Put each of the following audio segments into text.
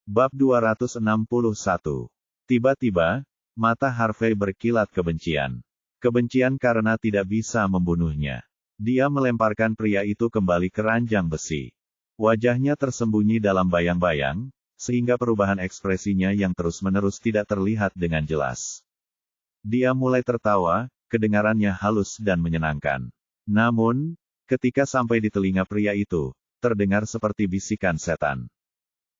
Bab 261. Tiba-tiba, mata Harvey berkilat kebencian. Kebencian karena tidak bisa membunuhnya. Dia melemparkan pria itu kembali ke ranjang besi. Wajahnya tersembunyi dalam bayang-bayang, sehingga perubahan ekspresinya yang terus-menerus tidak terlihat dengan jelas. Dia mulai tertawa, kedengarannya halus dan menyenangkan. Namun, ketika sampai di telinga pria itu, terdengar seperti bisikan setan.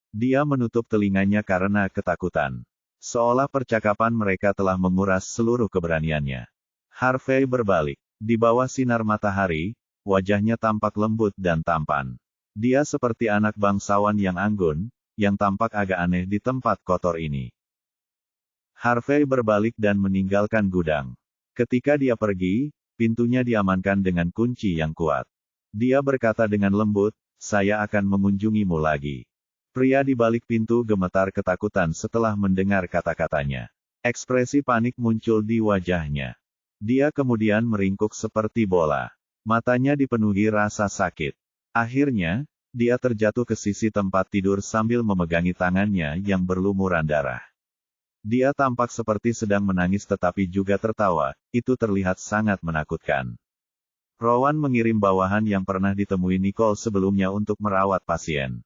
Dia menutup telinganya karena ketakutan. Seolah percakapan mereka telah menguras seluruh keberaniannya. Harvey berbalik. Di bawah sinar matahari, wajahnya tampak lembut dan tampan. Dia seperti anak bangsawan yang anggun, yang tampak agak aneh di tempat kotor ini. Harvey berbalik dan meninggalkan gudang. Ketika dia pergi, pintunya diamankan dengan kunci yang kuat. Dia berkata dengan lembut, "Saya akan mengunjungimu lagi." Pria di balik pintu gemetar ketakutan setelah mendengar kata-katanya. Ekspresi panik muncul di wajahnya. Dia kemudian meringkuk seperti bola. Matanya dipenuhi rasa sakit. Akhirnya, dia terjatuh ke sisi tempat tidur sambil memegangi tangannya yang berlumuran darah. Dia tampak seperti sedang menangis tetapi juga tertawa, itu terlihat sangat menakutkan. Rowan mengirim bawahan yang pernah ditemui Nicole sebelumnya untuk merawat pasien.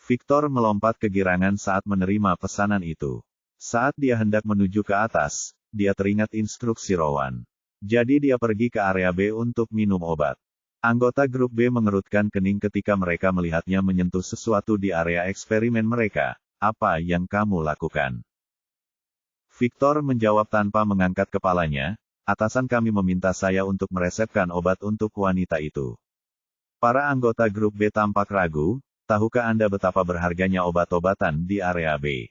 Victor melompat kegirangan saat menerima pesanan itu. Saat dia hendak menuju ke atas, dia teringat instruksi Rowan. Jadi dia pergi ke area B untuk minum obat. Anggota grup B mengerutkan kening ketika mereka melihatnya menyentuh sesuatu di area eksperimen mereka. Apa yang kamu lakukan? Victor menjawab tanpa mengangkat kepalanya, atasan kami meminta saya untuk meresepkan obat untuk wanita itu. Para anggota grup B tampak ragu. Tahukah Anda betapa berharganya obat-obatan di area B?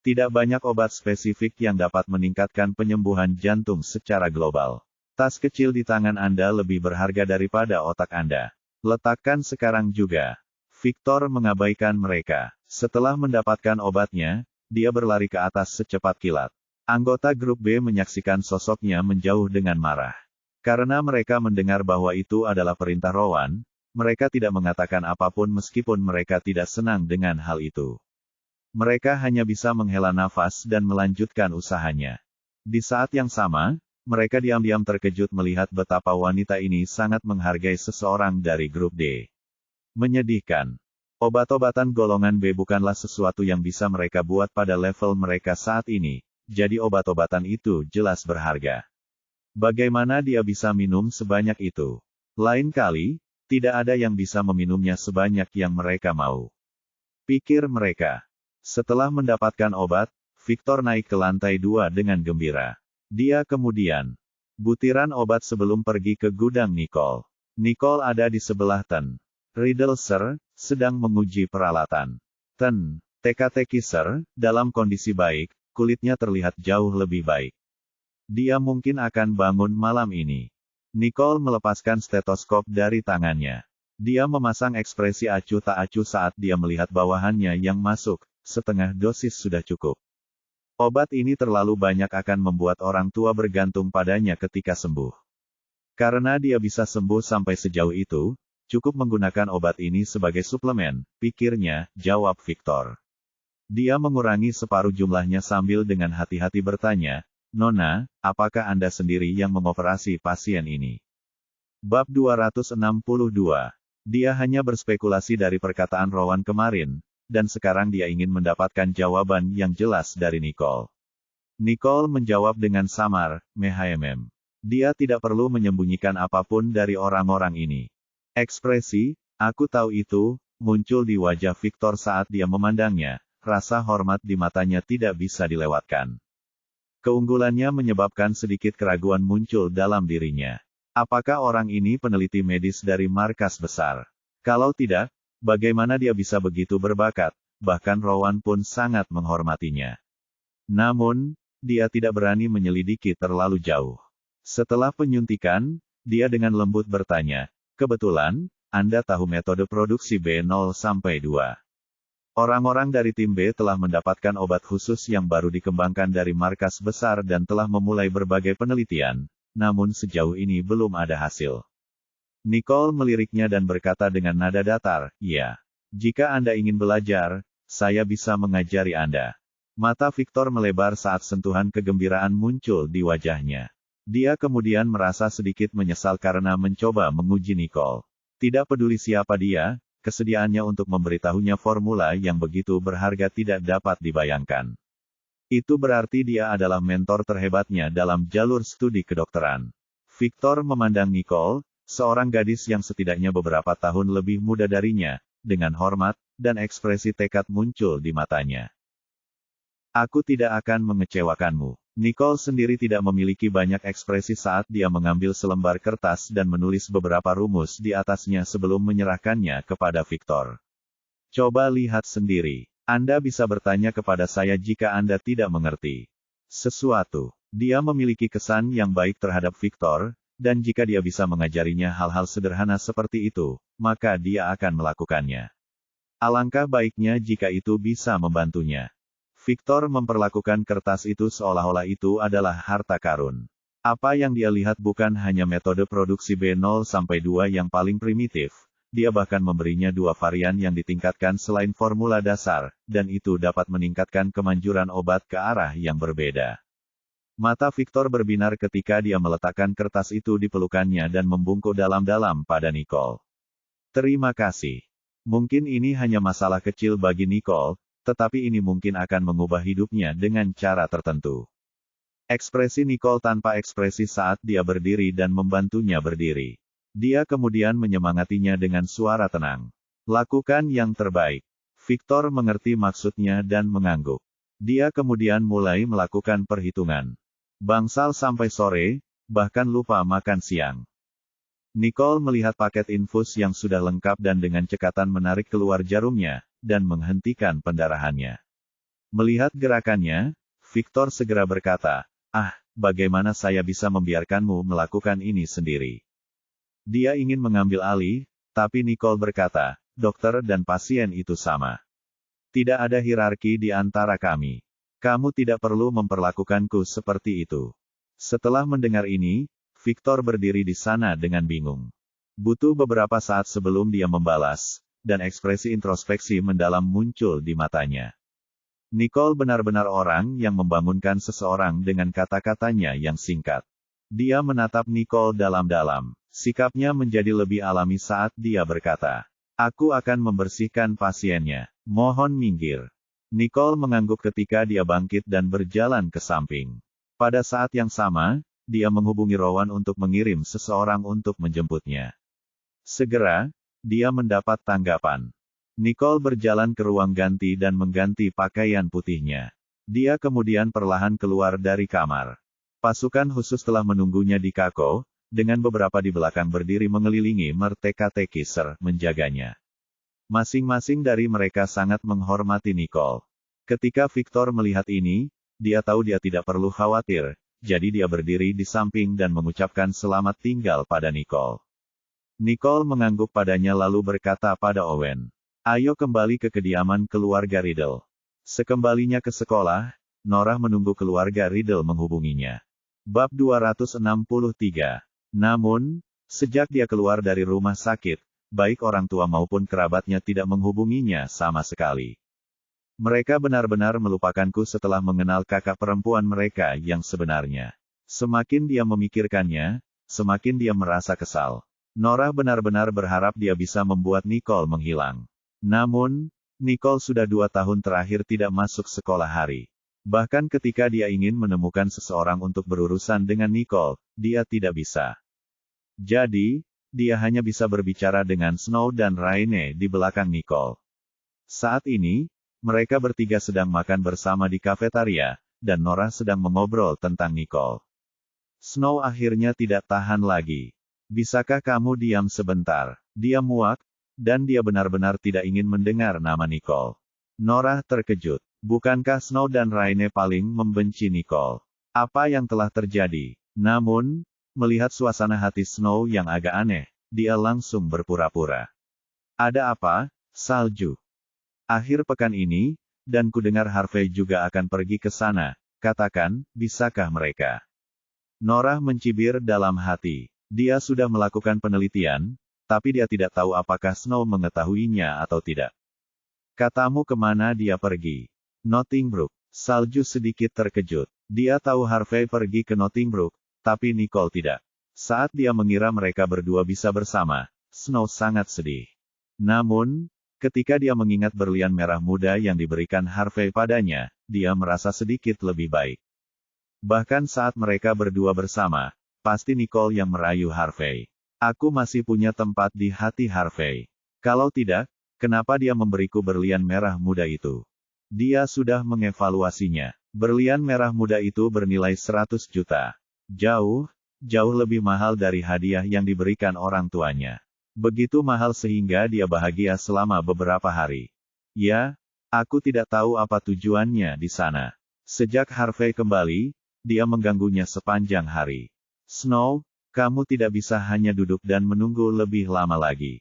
Tidak banyak obat spesifik yang dapat meningkatkan penyembuhan jantung secara global. Tas kecil di tangan Anda lebih berharga daripada otak Anda. Letakkan sekarang juga. Victor mengabaikan mereka. Setelah mendapatkan obatnya, dia berlari ke atas secepat kilat. Anggota grup B menyaksikan sosoknya menjauh dengan marah. Karena mereka mendengar bahwa itu adalah perintah Rowan, mereka tidak mengatakan apapun meskipun mereka tidak senang dengan hal itu. Mereka hanya bisa menghela nafas dan melanjutkan usahanya. Di saat yang sama, mereka diam-diam terkejut melihat betapa wanita ini sangat menghargai seseorang dari grup D. Menyedihkan. Obat-obatan golongan B bukanlah sesuatu yang bisa mereka buat pada level mereka saat ini, jadi obat-obatan itu jelas berharga. Bagaimana dia bisa minum sebanyak itu? Lain kali, tidak ada yang bisa meminumnya sebanyak yang mereka mau. Pikir mereka. Setelah mendapatkan obat, Victor naik ke lantai 2 dengan gembira. Dia kemudian butiran obat sebelum pergi ke gudang Nicole. Nicole ada di sebelah Ten. Riddle Sir, sedang menguji peralatan. Ten, teka-teki Sir, dalam kondisi baik, kulitnya terlihat jauh lebih baik. Dia mungkin akan bangun malam ini. Nicole melepaskan stetoskop dari tangannya. Dia memasang ekspresi acuh tak acuh saat dia melihat bawahannya yang masuk, setengah dosis sudah cukup. Obat ini terlalu banyak akan membuat orang tua bergantung padanya ketika sembuh. Karena dia bisa sembuh sampai sejauh itu, cukup menggunakan obat ini sebagai suplemen, pikirnya, jawab Victor. Dia mengurangi separuh jumlahnya sambil dengan hati-hati bertanya, "Nona, apakah Anda sendiri yang mengoperasi pasien ini?" Bab 262. Dia hanya berspekulasi dari perkataan Rowan kemarin, dan sekarang dia ingin mendapatkan jawaban yang jelas dari Nicole. Nicole menjawab dengan samar, "Mehaemem." Dia tidak perlu menyembunyikan apapun dari orang-orang ini. Ekspresi, "Aku tahu itu," muncul di wajah Victor saat dia memandangnya, rasa hormat di matanya tidak bisa dilewatkan. Keunggulannya menyebabkan sedikit keraguan muncul dalam dirinya. Apakah orang ini peneliti medis dari markas besar? Kalau tidak, bagaimana dia bisa begitu berbakat? Bahkan Rowan pun sangat menghormatinya. Namun, dia tidak berani menyelidiki terlalu jauh. Setelah penyuntikan, dia dengan lembut bertanya, "Kebetulan, Anda tahu metode produksi B0-2. Orang-orang dari tim B telah mendapatkan obat khusus yang baru dikembangkan dari markas besar dan telah memulai berbagai penelitian, namun sejauh ini belum ada hasil." Nicole meliriknya dan berkata dengan nada datar, "Ya. Jika Anda ingin belajar, Saya bisa mengajari Anda. Mata Victor melebar saat sentuhan kegembiraan muncul di wajahnya. Dia kemudian merasa sedikit menyesal karena mencoba menguji Nicole. Tidak peduli siapa dia, kesediaannya untuk memberitahunya formula yang begitu berharga tidak dapat dibayangkan. Itu berarti dia adalah mentor terhebatnya dalam jalur studi kedokteran. Victor memandang Nicole, seorang gadis yang setidaknya beberapa tahun lebih muda darinya, dengan hormat, dan ekspresi tekad muncul di matanya. Aku tidak akan mengecewakanmu. Nicole sendiri tidak memiliki banyak ekspresi saat dia mengambil selembar kertas dan menulis beberapa rumus di atasnya sebelum menyerahkannya kepada Victor. Coba lihat sendiri. Anda bisa bertanya kepada saya jika Anda tidak mengerti sesuatu. Dia memiliki kesan yang baik terhadap Victor, dan jika dia bisa mengajarinya hal-hal sederhana seperti itu, maka dia akan melakukannya. Alangkah baiknya jika itu bisa membantunya. Victor memperlakukan kertas itu seolah-olah itu adalah harta karun. Apa yang dia lihat bukan hanya metode produksi B0-2 yang paling primitif, dia bahkan memberinya dua varian yang ditingkatkan selain formula dasar, dan itu dapat meningkatkan kemanjuran obat ke arah yang berbeda. Mata Victor berbinar ketika dia meletakkan kertas itu di pelukannya dan membungkuk dalam-dalam pada Nicole. Terima kasih. Mungkin ini hanya masalah kecil bagi Nicole, tetapi ini mungkin akan mengubah hidupnya dengan cara tertentu. Ekspresi Nicole tanpa ekspresi saat dia berdiri dan membantunya berdiri. Dia kemudian menyemangatinya dengan suara tenang. Lakukan yang terbaik. Victor mengerti maksudnya dan mengangguk. Dia kemudian mulai melakukan perhitungan. Bangsal sampai sore, bahkan lupa makan siang. Nicole melihat paket infus yang sudah lengkap dan dengan cekatan menarik keluar jarumnya, dan menghentikan pendarahannya. Melihat gerakannya, Victor segera berkata, bagaimana saya bisa membiarkanmu melakukan ini sendiri? Dia ingin mengambil alih, tapi Nicole berkata, dokter dan pasien itu sama. Tidak ada hierarki di antara kami. Kamu tidak perlu memperlakukanku seperti itu. Setelah mendengar ini, Victor berdiri di sana dengan bingung. Butuh beberapa saat sebelum dia membalas, dan ekspresi introspeksi mendalam muncul di matanya. Nicole benar-benar orang yang membangunkan seseorang dengan kata-katanya yang singkat. Dia menatap Nicole dalam-dalam. Sikapnya menjadi lebih alami saat dia berkata, "Aku akan membersihkan pasiennya. Mohon minggir." Nicole mengangguk ketika dia bangkit dan berjalan ke samping. Pada saat yang sama, dia menghubungi Rowan untuk mengirim seseorang untuk menjemputnya. Segera, dia mendapat tanggapan. Nicole berjalan ke ruang ganti dan mengganti pakaian putihnya. Dia kemudian perlahan keluar dari kamar. Pasukan khusus telah menunggunya di kako, dengan beberapa di belakang berdiri mengelilingi merteka-teki menjaganya. Masing-masing dari mereka sangat menghormati Nicole. Ketika Victor melihat ini, dia tahu dia tidak perlu khawatir, jadi dia berdiri di samping dan mengucapkan selamat tinggal pada Nicole. Nicole mengangguk padanya lalu berkata pada Owen, "Ayo kembali ke kediaman keluarga Riddle." Sekembalinya ke sekolah, Norah menunggu keluarga Riddle menghubunginya. Bab 263. Namun, sejak dia keluar dari rumah sakit, baik orang tua maupun kerabatnya tidak menghubunginya sama sekali. Mereka benar-benar melupakanku setelah mengenal kakak perempuan mereka yang sebenarnya. Semakin dia memikirkannya, semakin dia merasa kesal. Norah benar-benar berharap dia bisa membuat Nicole menghilang. Namun, Nicole sudah 2 tahun terakhir tidak masuk sekolah hari. Bahkan ketika dia ingin menemukan seseorang untuk berurusan dengan Nicole, dia tidak bisa. Jadi, dia hanya bisa berbicara dengan Snow dan Raine di belakang Nicole. Saat ini, mereka bertiga sedang makan bersama di kafetaria, dan Norah sedang mengobrol tentang Nicole. Snow akhirnya tidak tahan lagi. "Bisakah kamu diam sebentar?" Dia muak, dan dia benar-benar tidak ingin mendengar nama Nicole. Norah terkejut. Bukankah Snow dan Raine paling membenci Nicole? Apa yang telah terjadi? Namun, melihat suasana hati Snow yang agak aneh, dia langsung berpura-pura. "Ada apa, Salju? Akhir pekan ini, dan kudengar Harvey juga akan pergi ke sana. Katakan, bisakah mereka?" Norah mencibir dalam hati. Dia sudah melakukan penelitian, tapi dia tidak tahu apakah Snow mengetahuinya atau tidak. Katamu kemana dia pergi? Nottingbrook. Salju sedikit terkejut. Dia tahu Harvey pergi ke Nottingbrook, tapi Nicole tidak. Saat dia mengira mereka berdua bisa bersama, Snow sangat sedih. Namun, ketika dia mengingat berlian merah muda yang diberikan Harvey padanya, dia merasa sedikit lebih baik. Bahkan saat mereka berdua bersama, pasti Nicole yang merayu Harvey. Aku masih punya tempat di hati Harvey. Kalau tidak, kenapa dia memberiku berlian merah muda itu? Dia sudah mengevaluasinya. Berlian merah muda itu bernilai 100 juta. Jauh lebih mahal dari hadiah yang diberikan orang tuanya. Begitu mahal sehingga dia bahagia selama beberapa hari. Ya, aku tidak tahu apa tujuannya di sana. Sejak Harvey kembali, dia mengganggunya sepanjang hari. Snow, kamu tidak bisa hanya duduk dan menunggu lebih lama lagi.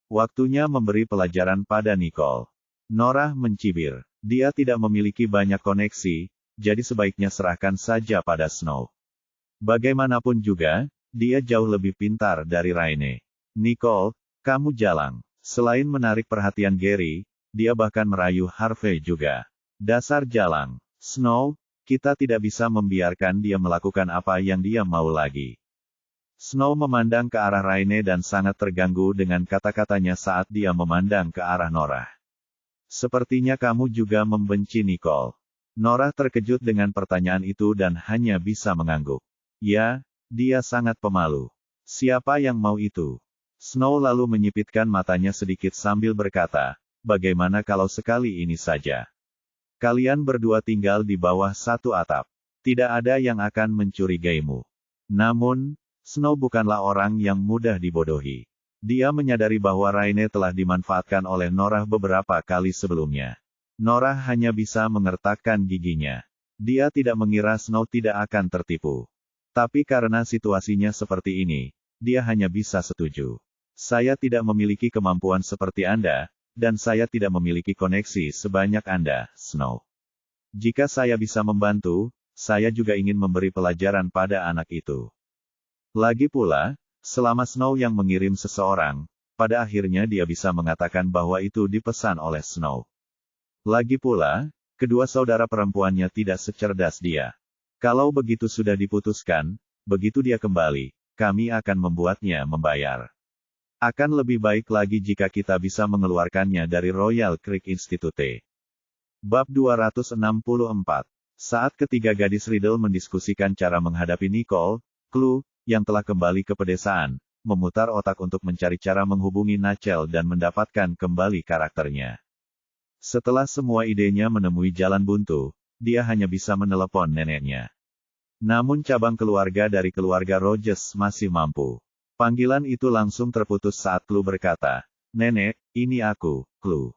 Waktunya memberi pelajaran pada Nicole. Norah mencibir. Dia tidak memiliki banyak koneksi, jadi sebaiknya serahkan saja pada Snow. Bagaimanapun juga, dia jauh lebih pintar dari Raine. Nicole, kamu jalang. Selain menarik perhatian Gary, dia bahkan merayu Harvey juga. Dasar jalang. Snow, kita tidak bisa membiarkan dia melakukan apa yang dia mau lagi. Snow memandang ke arah Raine dan sangat terganggu dengan kata-katanya saat dia memandang ke arah Norah. Sepertinya kamu juga membenci Nicole. Norah terkejut dengan pertanyaan itu dan hanya bisa mengangguk. Ya, dia sangat pemalu. Siapa yang mau itu? Snow lalu menyipitkan matanya sedikit sambil berkata, bagaimana kalau sekali ini saja? Kalian berdua tinggal di bawah satu atap. Tidak ada yang akan mencurigaimu. Namun, Snow bukanlah orang yang mudah dibodohi. Dia menyadari bahwa Raine telah dimanfaatkan oleh Norah beberapa kali sebelumnya. Norah hanya bisa mengertakkan giginya. Dia tidak mengira Snow tidak akan tertipu. Tapi karena situasinya seperti ini, dia hanya bisa setuju. Saya tidak memiliki kemampuan seperti Anda, dan saya tidak memiliki koneksi sebanyak Anda, Snow. Jika saya bisa membantu, saya juga ingin memberi pelajaran pada anak itu. Lagi pula, selama Snow yang mengirim seseorang, pada akhirnya dia bisa mengatakan bahwa itu dipesan oleh Snow. Lagi pula, kedua saudara perempuannya tidak secerdas dia. Kalau begitu sudah diputuskan, begitu dia kembali, kami akan membuatnya membayar. Akan lebih baik lagi jika kita bisa mengeluarkannya dari Royal Creek Institute. Bab 264. Saat ketiga gadis Riddle mendiskusikan cara menghadapi Nicole, Chloe, yang telah kembali ke pedesaan, memutar otak untuk mencari cara menghubungi Nachel dan mendapatkan kembali karakternya. Setelah semua idenya menemui jalan buntu, dia hanya bisa menelepon neneknya. Namun cabang keluarga dari keluarga Rogers masih mampu. Panggilan itu langsung terputus saat Chloe berkata, "Nenek, ini aku, Chloe.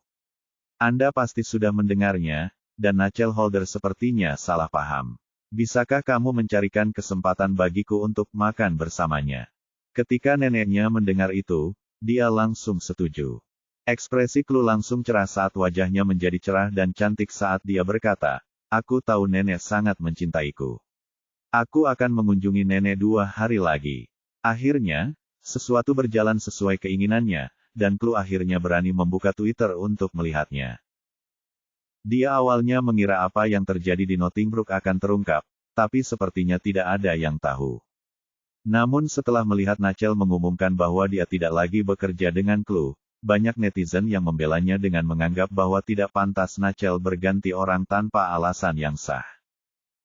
Anda pasti sudah mendengarnya, dan Nachel Holder sepertinya salah paham. Bisakah kamu mencarikan kesempatan bagiku untuk makan bersamanya?" Ketika neneknya mendengar itu, dia langsung setuju. Ekspresi Chloe langsung cerah saat wajahnya menjadi cerah dan cantik saat dia berkata, "Aku tahu nenek sangat mencintaiku. Aku akan mengunjungi nenek 2 hari lagi." Akhirnya, sesuatu berjalan sesuai keinginannya, dan Chloe akhirnya berani membuka Twitter untuk melihatnya. Dia awalnya mengira apa yang terjadi di Nottingbrook akan terungkap, tapi sepertinya tidak ada yang tahu. Namun setelah melihat Nachel mengumumkan bahwa dia tidak lagi bekerja dengan Chloe, banyak netizen yang membelanya dengan menganggap bahwa tidak pantas Nachel berganti orang tanpa alasan yang sah.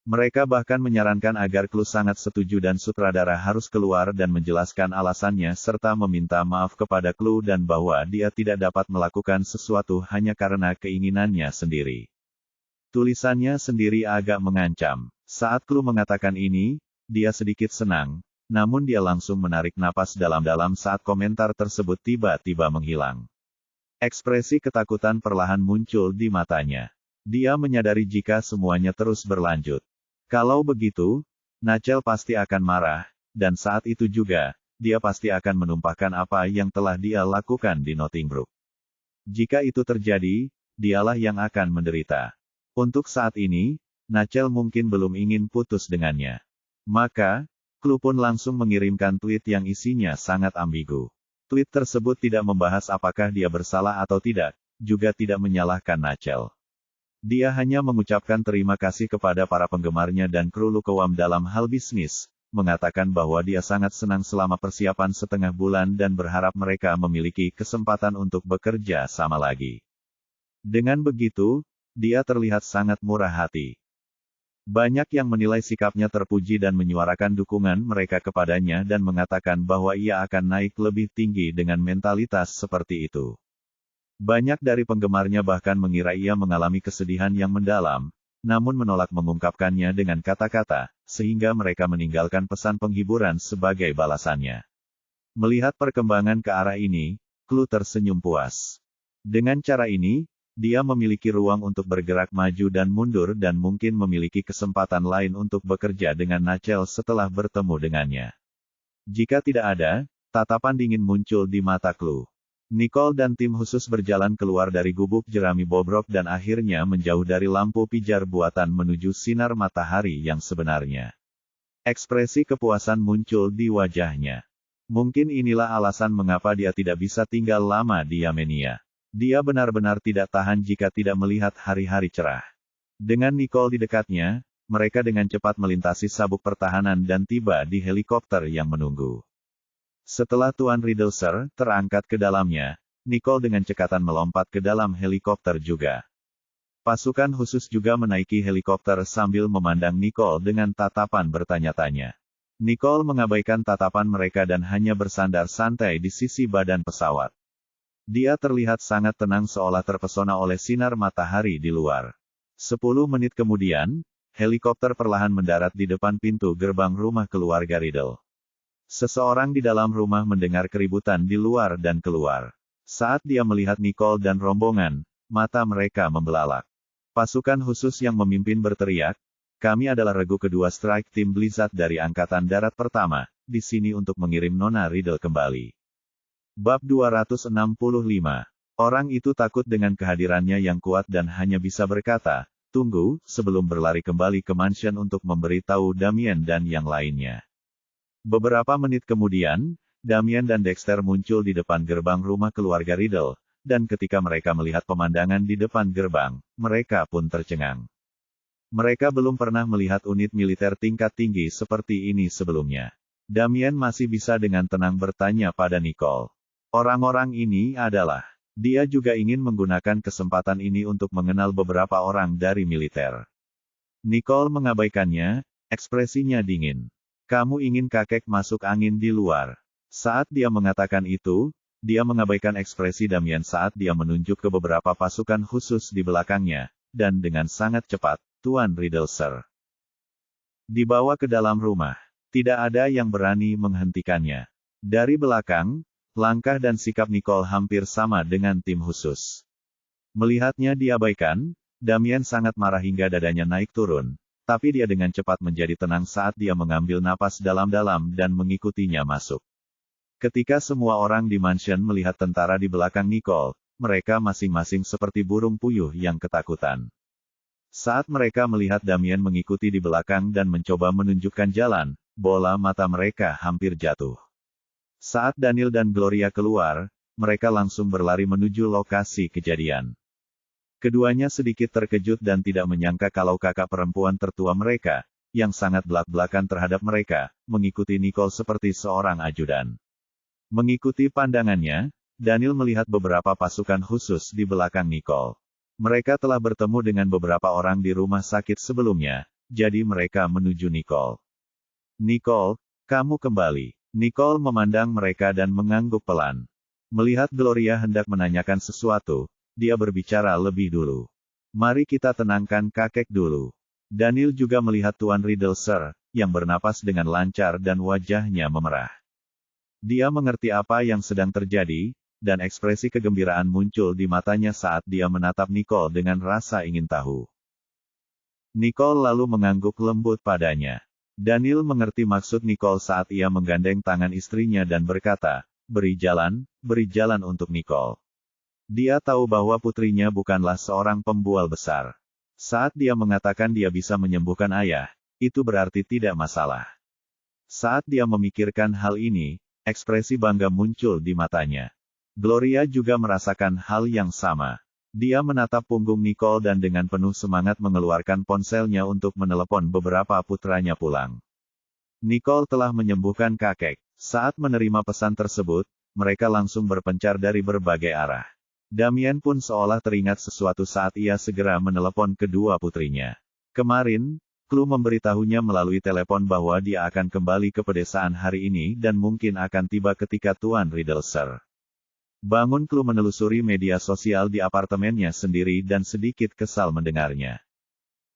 Mereka bahkan menyarankan agar Chloe sangat setuju dan sutradara harus keluar dan menjelaskan alasannya serta meminta maaf kepada Chloe dan bahwa dia tidak dapat melakukan sesuatu hanya karena keinginannya sendiri. Tulisannya sendiri agak mengancam. Saat Chloe mengatakan ini, dia sedikit senang, namun dia langsung menarik napas dalam-dalam saat komentar tersebut tiba-tiba menghilang. Ekspresi ketakutan perlahan muncul di matanya. Dia menyadari jika semuanya terus berlanjut. Kalau begitu, Nachel pasti akan marah, dan saat itu juga, dia pasti akan menumpahkan apa yang telah dia lakukan di Nottingbrook. Jika itu terjadi, dialah yang akan menderita. Untuk saat ini, Nachel mungkin belum ingin putus dengannya. Maka, Chloe pun langsung mengirimkan tweet yang isinya sangat ambigu. Tweet tersebut tidak membahas apakah dia bersalah atau tidak, juga tidak menyalahkan Nachel. Dia hanya mengucapkan terima kasih kepada para penggemarnya dan kru Lukewam dalam hal bisnis, mengatakan bahwa dia sangat senang selama persiapan setengah bulan dan berharap mereka memiliki kesempatan untuk bekerja sama lagi. Dengan begitu, dia terlihat sangat murah hati. Banyak yang menilai sikapnya terpuji dan menyuarakan dukungan mereka kepadanya dan mengatakan bahwa ia akan naik lebih tinggi dengan mentalitas seperti itu. Banyak dari penggemarnya bahkan mengira ia mengalami kesedihan yang mendalam, namun menolak mengungkapkannya dengan kata-kata, sehingga mereka meninggalkan pesan penghiburan sebagai balasannya. Melihat perkembangan ke arah ini, Chloe tersenyum puas. Dengan cara ini, dia memiliki ruang untuk bergerak maju dan mundur dan mungkin memiliki kesempatan lain untuk bekerja dengan Nachel setelah bertemu dengannya. Jika tidak ada, tatapan dingin muncul di mata Chloe. Nicole dan tim khusus berjalan keluar dari gubuk jerami bobrok dan akhirnya menjauh dari lampu pijar buatan menuju sinar matahari yang sebenarnya. Ekspresi kepuasan muncul di wajahnya. Mungkin inilah alasan mengapa dia tidak bisa tinggal lama di Yamenia. Dia benar-benar tidak tahan jika tidak melihat hari-hari cerah. Dengan Nicole di dekatnya, mereka dengan cepat melintasi sabuk pertahanan dan tiba di helikopter yang menunggu. Setelah Tuan Riddleser terangkat ke dalamnya, Nicole dengan cekatan melompat ke dalam helikopter juga. Pasukan khusus juga menaiki helikopter sambil memandang Nicole dengan tatapan bertanya-tanya. Nicole mengabaikan tatapan mereka dan hanya bersandar santai di sisi badan pesawat. Dia terlihat sangat tenang seolah terpesona oleh sinar matahari di luar. 10 menit kemudian, helikopter perlahan mendarat di depan pintu gerbang rumah keluarga Riddle. Seseorang di dalam rumah mendengar keributan di luar dan keluar. Saat dia melihat Nicole dan rombongan, mata mereka membelalak. Pasukan khusus yang memimpin berteriak, "Kami adalah regu kedua Strike Team Blizzard dari Angkatan Darat Pertama, di sini untuk mengirim Nona Riddle kembali." Bab 265. Orang itu takut dengan kehadirannya yang kuat dan hanya bisa berkata, "Tunggu," sebelum berlari kembali ke mansion untuk memberitahu Damien dan yang lainnya. Beberapa menit kemudian, Damien dan Dexter muncul di depan gerbang rumah keluarga Riddle, dan ketika mereka melihat pemandangan di depan gerbang, mereka pun tercengang. Mereka belum pernah melihat unit militer tingkat tinggi seperti ini sebelumnya. Damien masih bisa dengan tenang bertanya pada Nicole. Orang-orang ini adalah. Dia juga ingin menggunakan kesempatan ini untuk mengenal beberapa orang dari militer. Nicole mengabaikannya, ekspresinya dingin. "Kamu ingin kakek masuk angin di luar." Saat dia mengatakan itu, dia mengabaikan ekspresi Damien saat dia menunjuk ke beberapa pasukan khusus di belakangnya, dan dengan sangat cepat, Tuan Riddleser dibawa ke dalam rumah. Tidak ada yang berani menghentikannya. Dari belakang, langkah dan sikap Nicole hampir sama dengan tim khusus. Melihatnya diabaikan, Damien sangat marah hingga dadanya naik turun, tapi dia dengan cepat menjadi tenang saat dia mengambil napas dalam-dalam dan mengikutinya masuk. Ketika semua orang di mansion melihat tentara di belakang Nicole, mereka masing-masing seperti burung puyuh yang ketakutan. Saat mereka melihat Damien mengikuti di belakang dan mencoba menunjukkan jalan, bola mata mereka hampir jatuh. Saat Daniel dan Gloria keluar, mereka langsung berlari menuju lokasi kejadian. Keduanya sedikit terkejut dan tidak menyangka kalau kakak perempuan tertua mereka, yang sangat belak-belakan terhadap mereka, mengikuti Nicole seperti seorang ajudan. Mengikuti pandangannya, Daniel melihat beberapa pasukan khusus di belakang Nicole. Mereka telah bertemu dengan beberapa orang di rumah sakit sebelumnya, jadi mereka menuju Nicole. "Nicole, kamu kembali." Nicole memandang mereka dan mengangguk pelan. Melihat Gloria hendak menanyakan sesuatu, dia berbicara lebih dulu. "Mari kita tenangkan kakek dulu." Daniel juga melihat Tuan Riddleser, yang bernapas dengan lancar dan wajahnya memerah. Dia mengerti apa yang sedang terjadi, dan ekspresi kegembiraan muncul di matanya saat dia menatap Nicole dengan rasa ingin tahu. Nicole lalu mengangguk lembut padanya. Daniel mengerti maksud Nicole saat ia menggandeng tangan istrinya dan berkata, beri jalan untuk Nicole." Dia tahu bahwa putrinya bukanlah seorang pembual besar. Saat dia mengatakan dia bisa menyembuhkan ayah, itu berarti tidak masalah. Saat dia memikirkan hal ini, Ekspresi bangga muncul di matanya. Gloria juga merasakan hal yang sama. Dia menatap punggung Nicole dan dengan penuh semangat mengeluarkan ponselnya untuk menelepon beberapa putranya pulang. Nicole telah menyembuhkan kakek. Saat menerima pesan tersebut, mereka langsung berpencar dari berbagai arah. Damien pun seolah teringat sesuatu saat ia segera menelepon kedua putrinya. Kemarin, Chloe memberitahunya melalui telepon bahwa dia akan kembali ke pedesaan hari ini dan mungkin akan tiba ketika Tuan Riddlesir bangun. Chloe menelusuri media sosial di apartemennya sendiri dan sedikit kesal mendengarnya.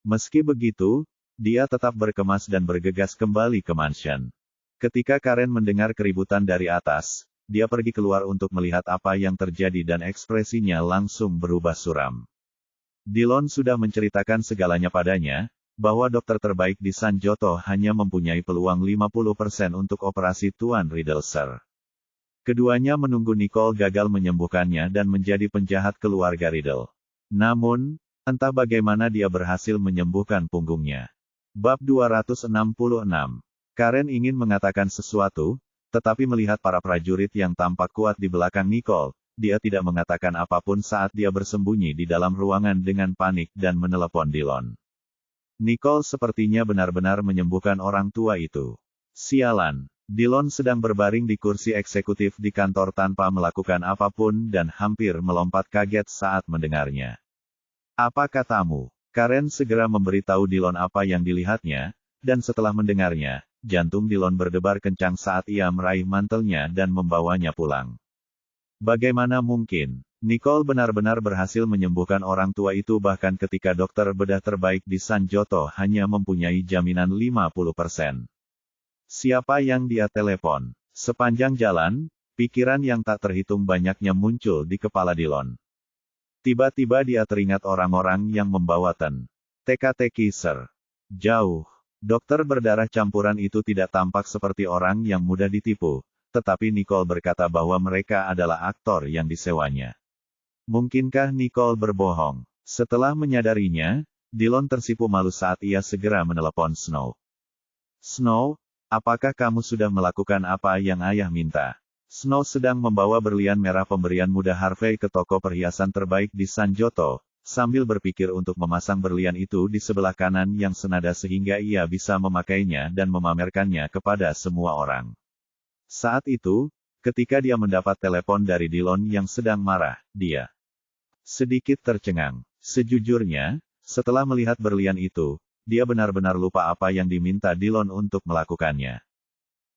Meski begitu, dia tetap berkemas dan bergegas kembali ke mansion. Ketika Karen mendengar keributan dari atas, dia pergi keluar untuk melihat apa yang terjadi dan ekspresinya langsung berubah suram. Dillon sudah menceritakan segalanya padanya, bahwa dokter terbaik di Sanjoto hanya mempunyai peluang 50% untuk operasi Tuan Riddlesir. Keduanya menunggu Nicole gagal menyembuhkannya dan menjadi penjahat keluarga Riddle. Namun, entah bagaimana dia berhasil menyembuhkan punggungnya. Bab 266. Karen ingin mengatakan sesuatu, tetapi melihat para prajurit yang tampak kuat di belakang Nicole, dia tidak mengatakan apapun saat dia bersembunyi di dalam ruangan dengan panik dan menelepon Dillon. Nicole sepertinya benar-benar menyembuhkan orang tua itu. Sialan, Dillon sedang berbaring di kursi eksekutif di kantor tanpa melakukan apapun dan hampir melompat kaget saat mendengarnya. Apa katamu? Karen segera memberitahu Dillon apa yang dilihatnya, dan setelah mendengarnya, jantung Dillon berdebar kencang saat ia meraih mantelnya dan membawanya pulang. Bagaimana mungkin? Nicole benar-benar berhasil menyembuhkan orang tua itu bahkan ketika dokter bedah terbaik di Sanjoto hanya mempunyai jaminan 50%. Siapa yang dia telepon? Sepanjang jalan, pikiran yang tak terhitung banyaknya muncul di kepala Dillon. Tiba-tiba dia teringat orang-orang yang membawa teka-teki jauh. Dokter berdarah campuran itu tidak tampak seperti orang yang mudah ditipu, tetapi Nicole berkata bahwa mereka adalah aktor yang disewanya. Mungkinkah Nicole berbohong? Setelah menyadarinya, Dillon tersipu malu saat ia segera menelepon Snow. Snow, apakah kamu sudah melakukan apa yang ayah minta? Snow sedang membawa berlian merah pemberian muda Harvey ke toko perhiasan terbaik di Sanjoto, sambil berpikir untuk memasang berlian itu di sebelah kanan yang senada sehingga ia bisa memakainya dan memamerkannya kepada semua orang. Saat itu, ketika dia mendapat telepon dari Dillon yang sedang marah, dia sedikit tercengang. Sejujurnya, setelah melihat berlian itu, dia benar-benar lupa apa yang diminta Dillon untuk melakukannya.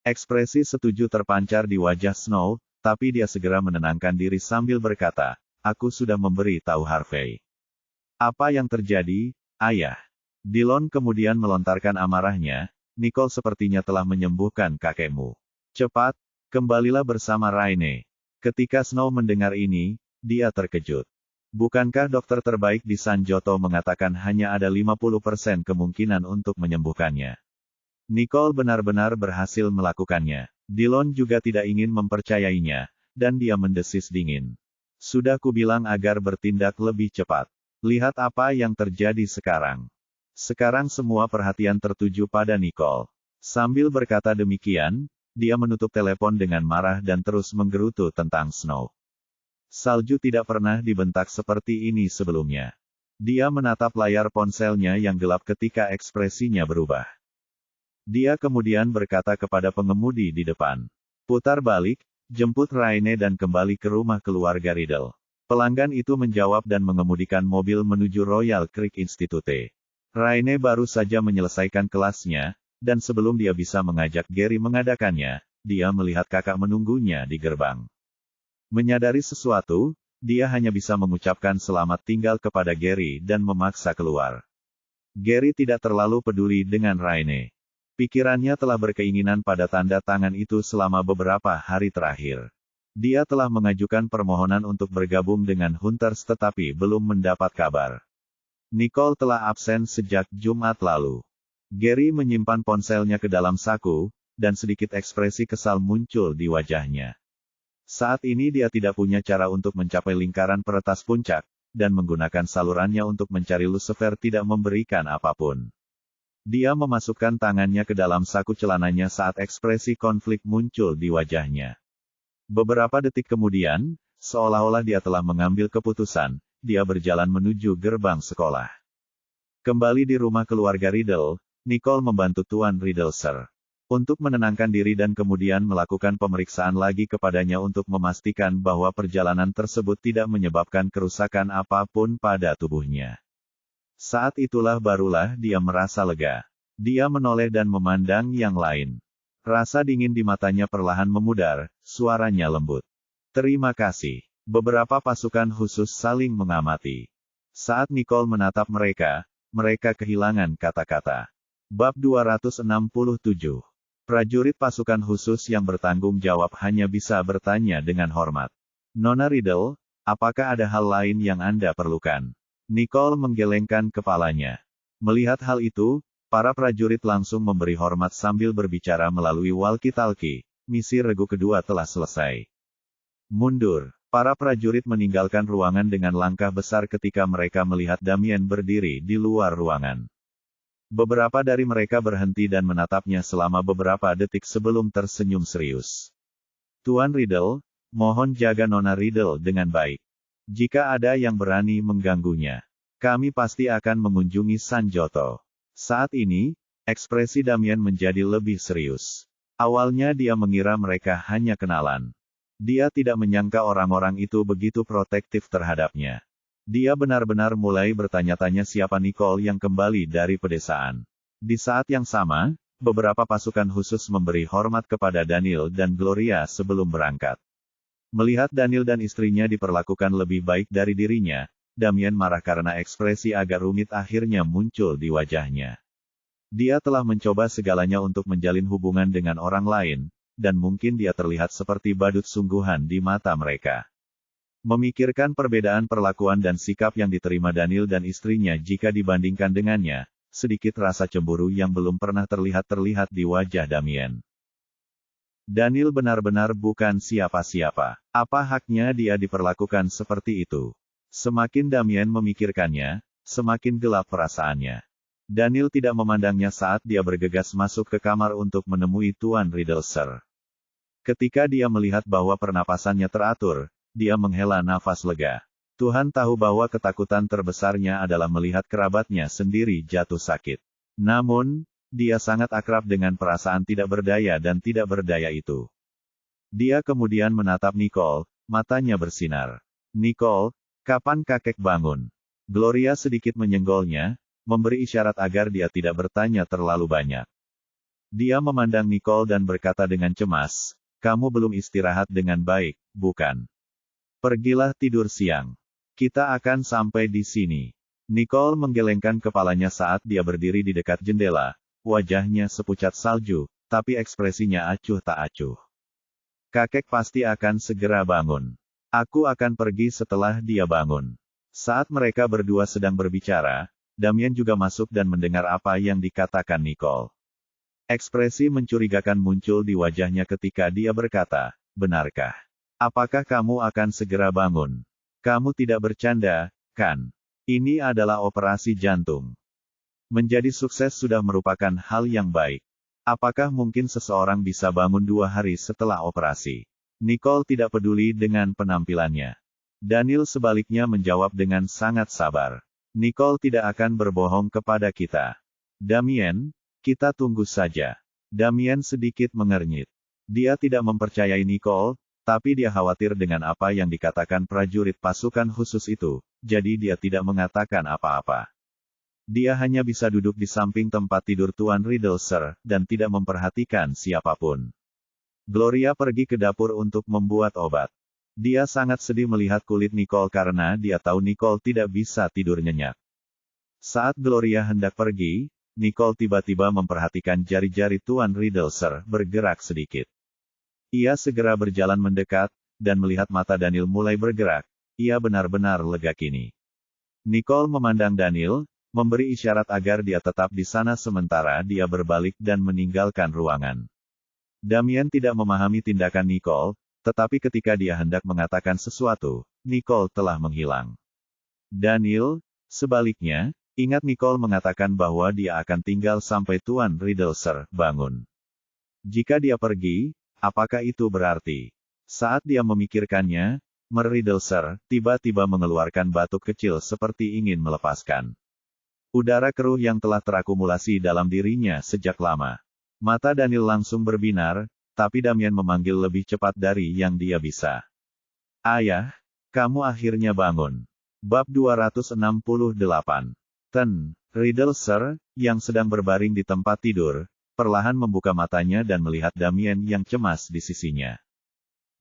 Ekspresi setuju terpancar di wajah Snow, tapi dia segera menenangkan diri sambil berkata, aku sudah memberi tahu Harvey. Apa yang terjadi, ayah? Dillon kemudian melontarkan amarahnya, Nicole sepertinya telah menyembuhkan kakekmu. Cepat, kembalilah bersama Raine. Ketika Snow mendengar ini, dia terkejut. Bukankah dokter terbaik di Sanjoto mengatakan hanya ada 50% kemungkinan untuk menyembuhkannya? Nicole benar-benar berhasil melakukannya. Dillon juga tidak ingin mempercayainya, dan dia mendesis dingin. Sudah kubilang agar bertindak lebih cepat. Lihat apa yang terjadi sekarang. Sekarang semua perhatian tertuju pada Nicole. Sambil berkata demikian, dia menutup telepon dengan marah dan terus menggerutu tentang Snow. Salju tidak pernah dibentak seperti ini sebelumnya. Dia menatap layar ponselnya yang gelap ketika ekspresinya berubah. Dia kemudian berkata kepada pengemudi di depan. Putar balik, jemput Raine dan kembali ke rumah keluarga Riddle. Pelanggan itu menjawab dan mengemudikan mobil menuju Royal Creek Institute. Raine baru saja menyelesaikan kelasnya, dan sebelum dia bisa mengajak Gary mengadakannya, dia melihat kakak menunggunya di gerbang. Menyadari sesuatu, dia hanya bisa mengucapkan selamat tinggal kepada Gary dan memaksa keluar. Gary tidak terlalu peduli dengan Raine. Pikirannya telah berkeinginan pada tanda tangan itu selama beberapa hari terakhir. Dia telah mengajukan permohonan untuk bergabung dengan Hunters tetapi belum mendapat kabar. Nicole telah absen sejak Jumat lalu. Gary menyimpan ponselnya ke dalam saku, dan sedikit ekspresi kesal muncul di wajahnya. Saat ini dia tidak punya cara untuk mencapai lingkaran peretas puncak, dan menggunakan salurannya untuk mencari Lucifer tidak memberikan apapun. Dia memasukkan tangannya ke dalam saku celananya saat ekspresi konflik muncul di wajahnya. Beberapa detik kemudian, seolah-olah dia telah mengambil keputusan, dia berjalan menuju gerbang sekolah. Kembali di rumah keluarga Riddle, Nicole membantu Tuan Riddle Sir untuk menenangkan diri dan kemudian melakukan pemeriksaan lagi kepadanya untuk memastikan bahwa perjalanan tersebut tidak menyebabkan kerusakan apapun pada tubuhnya. Saat itulah barulah dia merasa lega. Dia menoleh dan memandang yang lain. Rasa dingin di matanya perlahan memudar, suaranya lembut. Terima kasih. Beberapa pasukan khusus saling mengamati. Saat Nicole menatap mereka, mereka kehilangan kata-kata. Bab 267. Prajurit pasukan khusus yang bertanggung jawab hanya bisa bertanya dengan hormat. Nona Riddle, apakah ada hal lain yang Anda perlukan? Nicole menggelengkan kepalanya. Melihat hal itu, para prajurit langsung memberi hormat sambil berbicara melalui walkie-talkie. Misi regu kedua telah selesai. Mundur. Para prajurit meninggalkan ruangan dengan langkah besar ketika mereka melihat Damien berdiri di luar ruangan. Beberapa dari mereka berhenti dan menatapnya selama beberapa detik sebelum tersenyum serius. Tuan Riddle, mohon jaga Nona Riddle dengan baik. Jika ada yang berani mengganggunya, kami pasti akan mengunjungi Sanjoto. Saat ini, ekspresi Damien menjadi lebih serius. Awalnya dia mengira mereka hanya kenalan. Dia tidak menyangka orang-orang itu begitu protektif terhadapnya. Dia benar-benar mulai bertanya-tanya siapa Nicole yang kembali dari pedesaan. Di saat yang sama, beberapa pasukan khusus memberi hormat kepada Daniel dan Gloria sebelum berangkat. Melihat Daniel dan istrinya diperlakukan lebih baik dari dirinya, Damien marah karena ekspresi agak rumit akhirnya muncul di wajahnya. Dia telah mencoba segalanya untuk menjalin hubungan dengan orang lain, dan mungkin dia terlihat seperti badut sungguhan di mata mereka. Memikirkan perbedaan perlakuan dan sikap yang diterima Daniel dan istrinya jika dibandingkan dengannya, sedikit rasa cemburu yang belum pernah terlihat di wajah Damien. Daniel benar-benar bukan siapa-siapa. Apa haknya dia diperlakukan seperti itu? Semakin Damien memikirkannya, semakin gelap perasaannya. Daniel tidak memandangnya saat dia bergegas masuk ke kamar untuk menemui Tuan Riddle Sir. Ketika dia melihat bahwa pernapasannya teratur, dia menghela nafas lega. Tuhan tahu bahwa ketakutan terbesarnya adalah melihat kerabatnya sendiri jatuh sakit. Namun, dia sangat akrab dengan perasaan tidak berdaya dan tidak berdaya itu. Dia kemudian menatap Nicole, matanya bersinar. Nicole, kapan kakek bangun? Gloria sedikit menyenggolnya, memberi isyarat agar dia tidak bertanya terlalu banyak. Dia memandang Nicole dan berkata dengan cemas, kamu belum istirahat dengan baik, bukan? Pergilah tidur siang. Kita akan sampai di sini. Nicole menggelengkan kepalanya saat dia berdiri di dekat jendela. Wajahnya sepucat salju, tapi ekspresinya acuh tak acuh. Kakek pasti akan segera bangun. Aku akan pergi setelah dia bangun. Saat mereka berdua sedang berbicara, Damien juga masuk dan mendengar apa yang dikatakan Nicole. Ekspresi mencurigakan muncul di wajahnya ketika dia berkata, benarkah? Apakah kamu akan segera bangun? Kamu tidak bercanda, kan? Ini adalah operasi jantung. Menjadi sukses sudah merupakan hal yang baik. Apakah mungkin seseorang bisa bangun 2 hari setelah operasi? Nicole tidak peduli dengan penampilannya. Daniel sebaliknya menjawab dengan sangat sabar. Nicole tidak akan berbohong kepada kita. Damien, kita tunggu saja. Damien sedikit mengernyit. Dia tidak mempercayai Nicole, tapi dia khawatir dengan apa yang dikatakan prajurit pasukan khusus itu, jadi dia tidak mengatakan apa-apa. Dia hanya bisa duduk di samping tempat tidur Tuan Riddle Sir, dan tidak memperhatikan siapapun. Gloria pergi ke dapur untuk membuat obat. Dia sangat sedih melihat kulit Nicole karena dia tahu Nicole tidak bisa tidur nyenyak. Saat Gloria hendak pergi, Nicole tiba-tiba memperhatikan jari-jari Tuan Riddle Sir bergerak sedikit. Ia segera berjalan mendekat, dan melihat mata Daniel mulai bergerak. Ia benar-benar lega kini. Nicole memandang Daniel, memberi isyarat agar dia tetap di sana sementara dia berbalik dan meninggalkan ruangan. Damien tidak memahami tindakan Nicole, tetapi ketika dia hendak mengatakan sesuatu, Nicole telah menghilang. Daniel, sebaliknya, Ingat Nicole mengatakan bahwa dia akan tinggal sampai Tuan Riddlesir bangun. Jika dia pergi, apakah itu berarti? Saat dia memikirkannya, Mer Riddlesir tiba-tiba mengeluarkan batuk kecil seperti ingin melepaskan udara keruh yang telah terakumulasi dalam dirinya sejak lama. Mata Daniel langsung berbinar, tapi Damien memanggil lebih cepat dari yang dia bisa. Ayah, kamu akhirnya bangun. Bab 268. Riddlesir, yang sedang berbaring di tempat tidur, perlahan membuka matanya dan melihat Damien yang cemas di sisinya.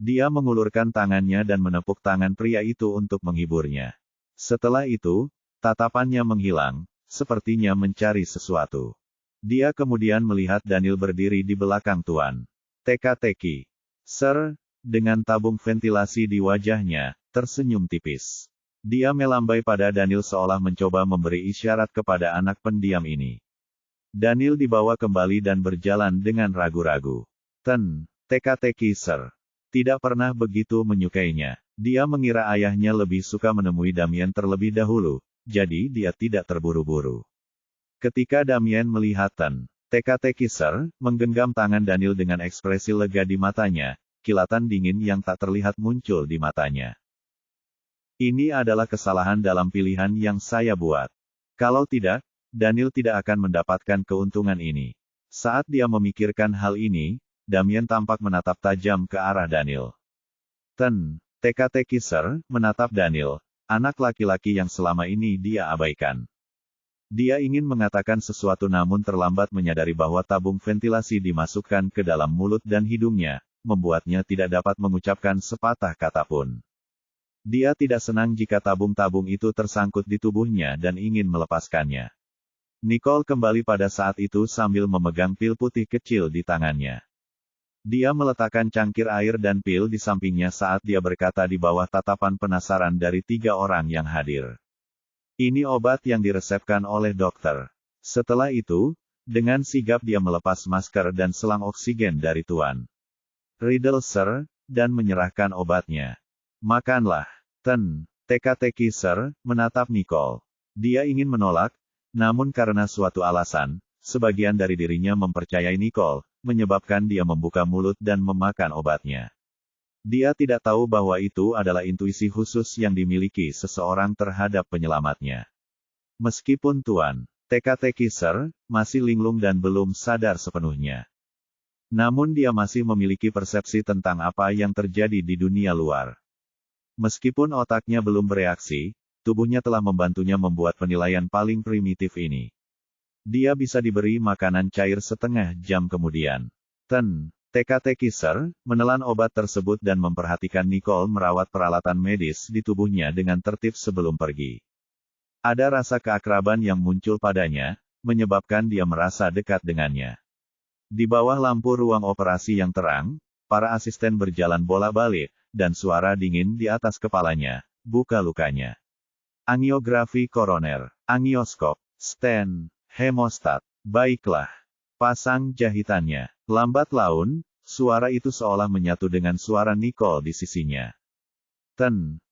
Dia mengulurkan tangannya dan menepuk tangan pria itu untuk menghiburnya. Setelah itu, tatapannya menghilang, sepertinya mencari sesuatu. Dia kemudian melihat Daniel berdiri di belakang Tuan Teka-teki. Sir, dengan tabung ventilasi di wajahnya, tersenyum tipis. Dia melambai pada Daniel seolah mencoba memberi isyarat kepada anak pendiam ini. Daniel dibawa kembali dan berjalan dengan ragu-ragu. Teka-teki Sir. Tidak pernah begitu menyukainya. Dia mengira ayahnya lebih suka menemui Damien terlebih dahulu, jadi dia tidak terburu-buru. Ketika Damien melihat Teka-teki Sir, menggenggam tangan Daniel dengan ekspresi lega di matanya, kilatan dingin yang tak terlihat muncul di matanya. Ini adalah kesalahan dalam pilihan yang saya buat. Kalau tidak, Daniel tidak akan mendapatkan keuntungan ini. Saat dia memikirkan hal ini, Damien tampak menatap tajam ke arah Daniel. Teka-teki Sir, menatap Daniel, anak laki-laki yang selama ini dia abaikan. Dia ingin mengatakan sesuatu namun terlambat menyadari bahwa tabung ventilasi dimasukkan ke dalam mulut dan hidungnya, membuatnya tidak dapat mengucapkan sepatah kata pun. Dia tidak senang jika tabung-tabung itu tersangkut di tubuhnya dan ingin melepaskannya. Nicole kembali pada saat itu sambil memegang pil putih kecil di tangannya. Dia meletakkan cangkir air dan pil di sampingnya saat dia berkata di bawah tatapan penasaran dari 3 orang yang hadir. Ini obat yang diresepkan oleh dokter. Setelah itu, dengan sigap dia melepas masker dan selang oksigen dari Tuan Riddlesir, dan menyerahkan obatnya. Makanlah. Teka-teki Sir, menatap Nicole. Dia ingin menolak, namun karena suatu alasan, sebagian dari dirinya mempercayai Nicole, menyebabkan dia membuka mulut dan memakan obatnya. Dia tidak tahu bahwa itu adalah intuisi khusus yang dimiliki seseorang terhadap penyelamatnya. Meskipun Tuan Teka-teki Sir masih linglung dan belum sadar sepenuhnya. Namun dia masih memiliki persepsi tentang apa yang terjadi di dunia luar. Meskipun otaknya belum bereaksi, tubuhnya telah membantunya membuat penilaian paling primitif ini. Dia bisa diberi makanan cair setengah jam kemudian. Teka-teki Sir menelan obat tersebut dan memperhatikan Nicole merawat peralatan medis di tubuhnya dengan tertib sebelum pergi. Ada rasa keakraban yang muncul padanya, menyebabkan dia merasa dekat dengannya. Di bawah lampu ruang operasi yang terang, para asisten berjalan bola-balik, dan suara dingin di atas kepalanya, buka lukanya. Angiografi koroner, angioskop, stent, hemostat. Baiklah. Pasang jahitannya. Lambat laun, suara itu seolah menyatu dengan suara Nicole di sisinya.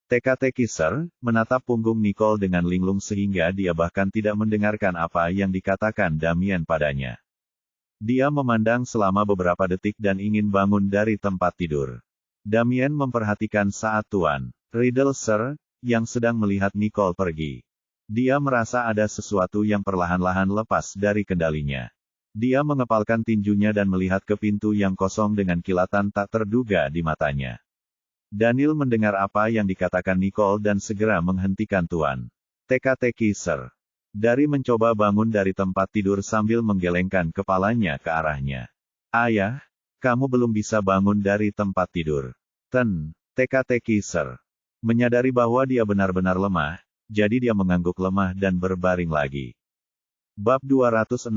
Teka-teki Sir menatap punggung Nicole dengan linglung sehingga dia bahkan tidak mendengarkan apa yang dikatakan Damien padanya. Dia memandang selama beberapa detik dan ingin bangun dari tempat tidur. Damien memperhatikan saat Tuan Riddlesir, yang sedang melihat Nicole pergi. Dia merasa ada sesuatu yang perlahan-lahan lepas dari kendalinya. Dia mengepalkan tinjunya dan melihat ke pintu yang kosong dengan kilatan tak terduga di matanya. Daniel mendengar apa yang dikatakan Nicole dan segera menghentikan Tuan Teka-teki Sir dari mencoba bangun dari tempat tidur sambil menggelengkan kepalanya ke arahnya. Ayah, kamu belum bisa bangun dari tempat tidur. Teka-teki Sir menyadari bahwa dia benar-benar lemah, jadi dia mengangguk lemah dan berbaring lagi. Bab 269.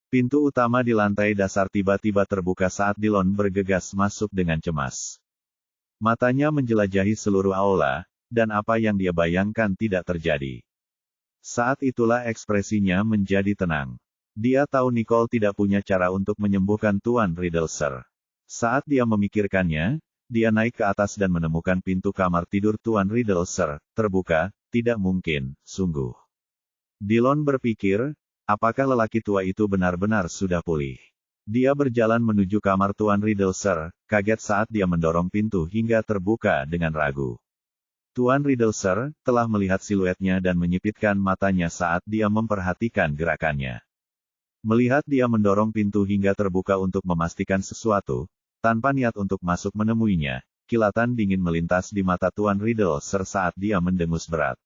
Pintu utama di lantai dasar tiba-tiba terbuka saat Dillon bergegas masuk dengan cemas. Matanya menjelajahi seluruh aula, dan apa yang dia bayangkan tidak terjadi. Saat itulah ekspresinya menjadi tenang. Dia tahu Nicole tidak punya cara untuk menyembuhkan Tuan Riddlesir. Saat dia memikirkannya, dia naik ke atas dan menemukan pintu kamar tidur Tuan Riddlesir terbuka. Tidak mungkin, sungguh. Dillon berpikir, apakah lelaki tua itu benar-benar sudah pulih? Dia berjalan menuju kamar Tuan Riddlesir, kaget saat dia mendorong pintu hingga terbuka dengan ragu. Tuan Riddlesir telah melihat siluetnya dan menyipitkan matanya saat dia memperhatikan gerakannya. Melihat dia mendorong pintu hingga terbuka untuk memastikan sesuatu, tanpa niat untuk masuk menemuinya, kilatan dingin melintas di mata Tuan Riddlesir saat dia mendengus berat.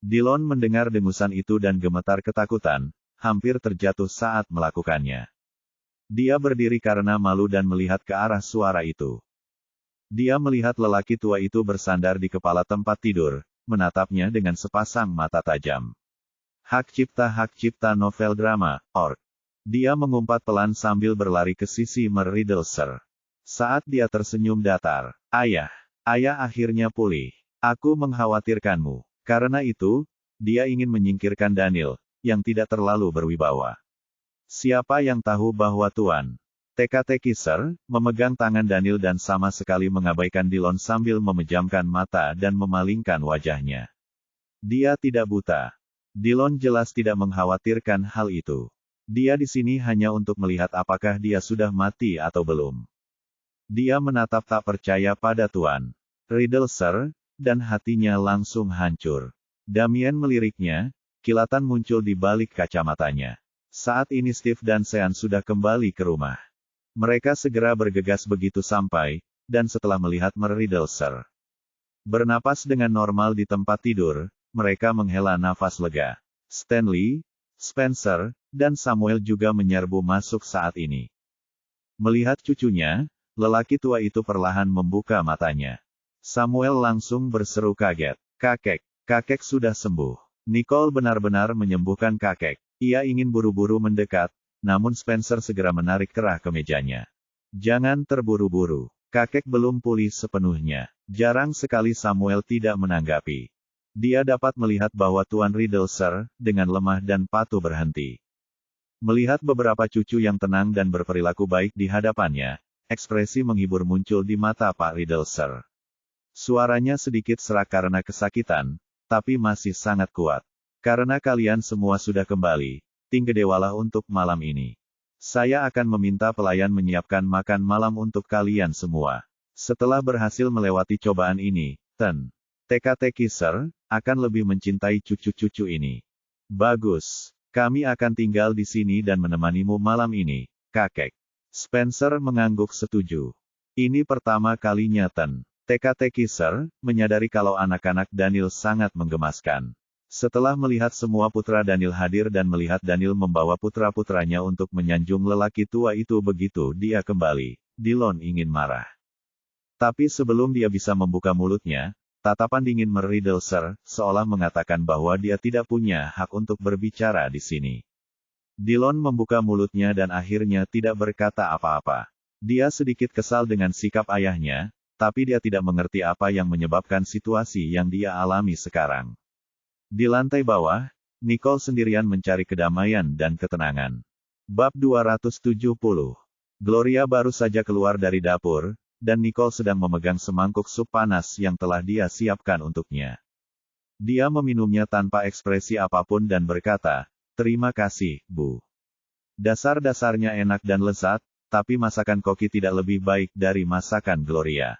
Dillon mendengar dengusan itu dan gemetar ketakutan, hampir terjatuh saat melakukannya. Dia berdiri karena malu dan melihat ke arah suara itu. Dia melihat lelaki tua itu bersandar di kepala tempat tidur, menatapnya dengan sepasang mata tajam. Hak cipta novel drama, org. Dia mengumpat pelan sambil berlari ke sisi Mer Riddlesir. Saat dia tersenyum datar, ayah akhirnya pulih. Aku mengkhawatirkanmu. Karena itu, dia ingin menyingkirkan Daniel, yang tidak terlalu berwibawa. Siapa yang tahu bahwa Tuan Riddlesir memegang tangan Daniel dan sama sekali mengabaikan Dillon sambil memejamkan mata dan memalingkan wajahnya. Dia tidak buta. Dillon jelas tidak mengkhawatirkan hal itu. Dia di sini hanya untuk melihat apakah dia sudah mati atau belum. Dia menatap tak percaya pada Tuan Riddlesir, dan hatinya langsung hancur. Damien meliriknya, kilatan muncul di balik kacamatanya. Saat ini Steve dan Sean sudah kembali ke rumah. Mereka segera bergegas begitu sampai, dan setelah melihat Mer Riddlesir bernapas dengan normal di tempat tidur, mereka menghela nafas lega. Stanley, Spencer, dan Samuel juga menyerbu masuk saat ini. Melihat cucunya, lelaki tua itu perlahan membuka matanya. Samuel langsung berseru kaget. Kakek sudah sembuh. Nicole benar-benar menyembuhkan kakek. Ia ingin buru-buru mendekat, namun Spencer segera menarik kerah ke mejanya. Jangan terburu-buru. Kakek belum pulih sepenuhnya. Jarang sekali Samuel tidak menanggapi. Dia dapat melihat bahwa Tuan Riddlesir, dengan lemah dan patuh berhenti. Melihat beberapa cucu yang tenang dan berperilaku baik di hadapannya, ekspresi menghibur muncul di mata Pak Riddlesir. Suaranya sedikit serak karena kesakitan, tapi masih sangat kuat. Karena kalian semua sudah kembali, tinggedewalah untuk malam ini. Saya akan meminta pelayan menyiapkan makan malam untuk kalian semua. Setelah berhasil melewati cobaan ini, Riddlesir akan lebih mencintai cucu-cucu ini. Bagus. Kami akan tinggal di sini dan menemanimu malam ini, kakek. Spencer mengangguk setuju. Ini pertama kalinya Riddlesir menyadari kalau anak-anak Daniel sangat menggemaskan. Setelah melihat semua putra Daniel hadir dan melihat Daniel membawa putra-putranya untuk menyanjung lelaki tua itu begitu dia kembali, Dillon ingin marah. Tapi sebelum dia bisa membuka mulutnya, tatapan dingin Mer Riddlesir seolah mengatakan bahwa dia tidak punya hak untuk berbicara di sini. Dillon membuka mulutnya dan akhirnya tidak berkata apa-apa. Dia sedikit kesal dengan sikap ayahnya, tapi dia tidak mengerti apa yang menyebabkan situasi yang dia alami sekarang. Di lantai bawah, Nicole sendirian mencari kedamaian dan ketenangan. Bab 270. Gloria baru saja keluar dari dapur, dan Nicole sedang memegang semangkuk sup panas yang telah dia siapkan untuknya. Dia meminumnya tanpa ekspresi apapun dan berkata, "Terima kasih, Bu. Dasar-dasarnya enak dan lezat, tapi masakan Koki tidak lebih baik dari masakan Gloria.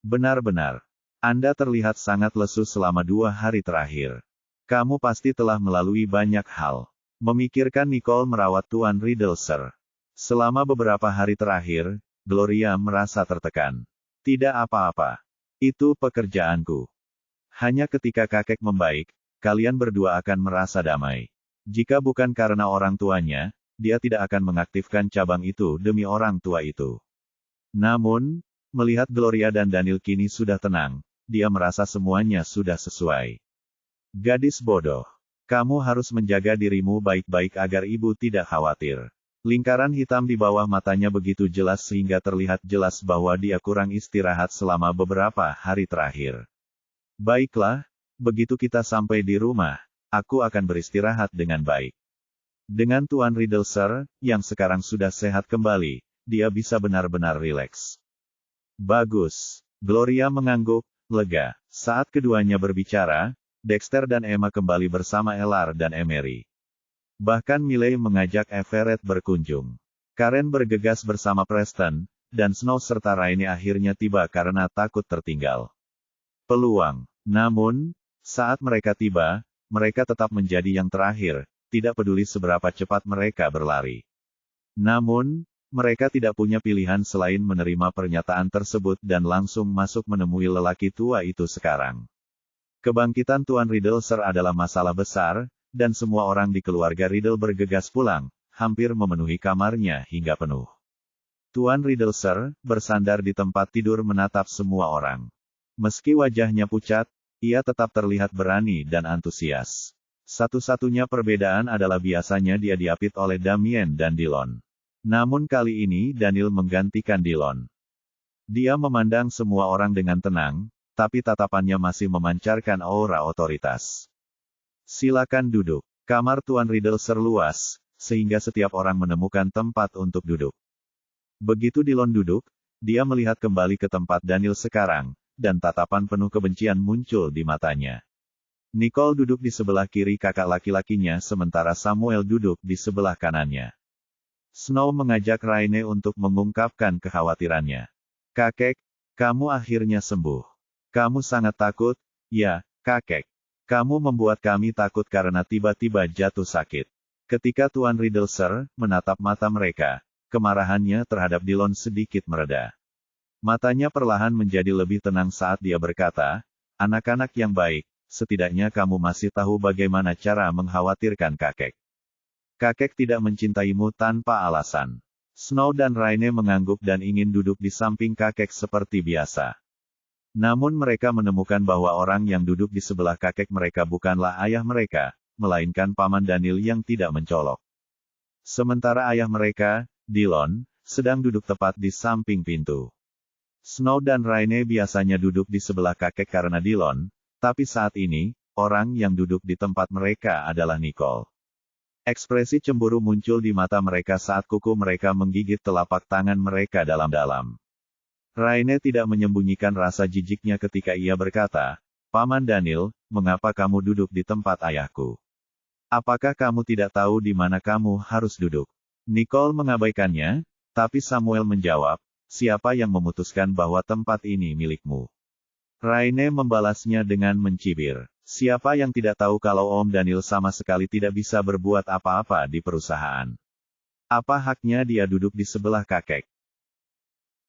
Benar-benar. Anda terlihat sangat lesu selama 2 hari terakhir. Kamu pasti telah melalui banyak hal." Memikirkan Nicole merawat Tuan Riddlesir. Selama beberapa hari terakhir, Gloria merasa tertekan. Tidak apa-apa. Itu pekerjaanku. Hanya ketika kakek membaik, kalian berdua akan merasa damai. Jika bukan karena orang tuanya, dia tidak akan mengaktifkan cabang itu demi orang tua itu. Namun, melihat Gloria dan Daniel kini sudah tenang, dia merasa semuanya sudah sesuai. Gadis bodoh. Kamu harus menjaga dirimu baik-baik agar ibu tidak khawatir. Lingkaran hitam di bawah matanya begitu jelas sehingga terlihat jelas bahwa dia kurang istirahat selama beberapa hari terakhir. Baiklah, begitu kita sampai di rumah, aku akan beristirahat dengan baik. Dengan Tuan Riddlesir, yang sekarang sudah sehat kembali, dia bisa benar-benar rileks. Bagus. Gloria mengangguk, lega. Saat keduanya berbicara, Dexter dan Emma kembali bersama Ellar dan Emery. Bahkan Miley mengajak Everett berkunjung. Karen bergegas bersama Preston, dan Snow serta Raine akhirnya tiba karena takut tertinggal. Peluang. Namun, saat mereka tiba, mereka tetap menjadi yang terakhir, tidak peduli seberapa cepat mereka berlari. Namun, mereka tidak punya pilihan selain menerima pernyataan tersebut dan langsung masuk menemui lelaki tua itu sekarang. Kebangkitan Tuan Riddlesir adalah masalah besar, dan semua orang di keluarga Riddle bergegas pulang, hampir memenuhi kamarnya hingga penuh. Tuan Riddlesir bersandar di tempat tidur menatap semua orang. Meski wajahnya pucat, ia tetap terlihat berani dan antusias. Satu-satunya perbedaan adalah biasanya dia diapit oleh Damien dan Dillon. Namun kali ini Daniel menggantikan Dillon. Dia memandang semua orang dengan tenang, tapi tatapannya masih memancarkan aura otoritas. Silakan duduk. Kamar Tuan Riddlesir luas, sehingga setiap orang menemukan tempat untuk duduk. Begitu Dillon duduk, dia melihat kembali ke tempat Daniel sekarang, dan tatapan penuh kebencian muncul di matanya. Nicole duduk di sebelah kiri kakak laki-lakinya sementara Samuel duduk di sebelah kanannya. Snow mengajak Raine untuk mengungkapkan kekhawatirannya. Kakek, kamu akhirnya sembuh. Kamu sangat takut, ya, kakek. Kamu membuat kami takut karena tiba-tiba jatuh sakit. Ketika Tuan Riddlesir menatap mata mereka, kemarahannya terhadap Dillon sedikit mereda. Matanya perlahan menjadi lebih tenang saat dia berkata, anak-anak yang baik, setidaknya kamu masih tahu bagaimana cara mengkhawatirkan kakek. Kakek tidak mencintaimu tanpa alasan. Snow dan Raine mengangguk dan ingin duduk di samping kakek seperti biasa. Namun mereka menemukan bahwa orang yang duduk di sebelah kakek mereka bukanlah ayah mereka, melainkan Paman Daniel yang tidak mencolok. Sementara ayah mereka, Dillon, sedang duduk tepat di samping pintu. Snow dan Raine biasanya duduk di sebelah kakek karena Dillon, tapi saat ini, orang yang duduk di tempat mereka adalah Nicole. Ekspresi cemburu muncul di mata mereka saat kuku mereka menggigit telapak tangan mereka dalam-dalam. Raine tidak menyembunyikan rasa jijiknya ketika ia berkata, Paman Daniel, mengapa kamu duduk di tempat ayahku? Apakah kamu tidak tahu di mana kamu harus duduk? Nicole mengabaikannya, tapi Samuel menjawab, siapa yang memutuskan bahwa tempat ini milikmu? Raine membalasnya dengan mencibir. Siapa yang tidak tahu kalau Om Daniel sama sekali tidak bisa berbuat apa-apa di perusahaan? Apa haknya dia duduk di sebelah kakek?